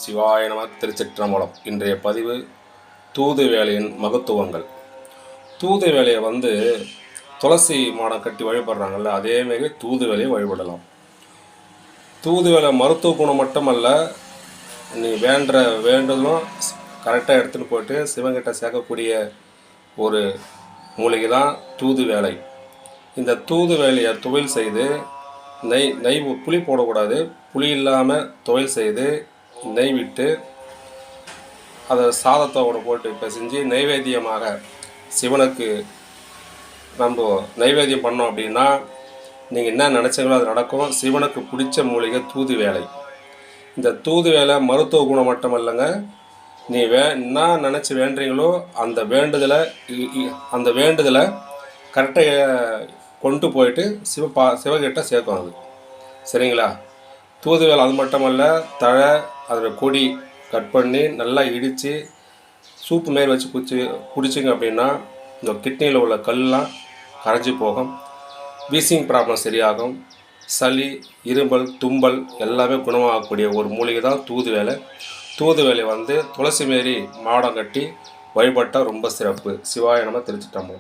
சிவாய நம திருச்சிற்றம்பலம். இன்றைய பதிவு தூது வேலையின் மகத்துவங்கள். தூது வேலையை துளசி மாடம் கட்டி வழிபடுறாங்கல்ல, அதேமாரி தூது வேலையை வழிபடலாம். தூது வேலை மருத்துவ குணம் மட்டுமல்ல, நீ வேண்டுதலும் கரெக்டாக எடுத்துகிட்டு போயிட்டு சிவங்கிட்ட சேர்க்கக்கூடிய ஒரு மூலிகை தான் தூது வேலை. இந்த தூது வேலையை துவையல் செய்து நெய் புளி போடக்கூடாது, புளி இல்லாமல் துவையல் செய்து நெய் விட்டு அதை சாதத்தோடு போட்டு பிசைஞ்சு நைவேத்தியமாக சிவனுக்கு நம்ம நைவேத்தியம் பண்ணோம் அப்படின்னா நீங்கள் என்ன நினச்சிங்களோ அது நடக்கும். சிவனுக்கு பிடிச்ச மூலிகை தூது வேலை. இந்த தூது வேலை மருத்துவ குணம் மட்டும் இல்லைங்க, நீ என்ன நினச்சி வேண்டுறீங்களோ அந்த வேண்டுதலை கரெக்டாக கொண்டு போயிட்டு சிவகிட்ட சேர்க்கும் அது. சரிங்களா? தூது வேலை அது மட்டுமல்ல, தழை அதில் கொடி கட் பண்ணி நல்லா இடித்து சூப்பு மாரி வச்சு குடிச்சிங்க அப்படின்னா இந்த கிட்னியில் உள்ள கல்லாம் கரைஞ்சி போகும். வீசிங் ப்ராப்ளம் சரியாகும். சளி, இருமல், தும்பல் எல்லாமே குணமாகக்கூடிய ஒரு மூலிகை தான் தூது வேலை. தூது வேலை துளசி மாரி மாடம் கட்டி வழிபட்டால் ரொம்ப சிறப்பு. சிவாய நம திருச்சிற்றம்பலம்.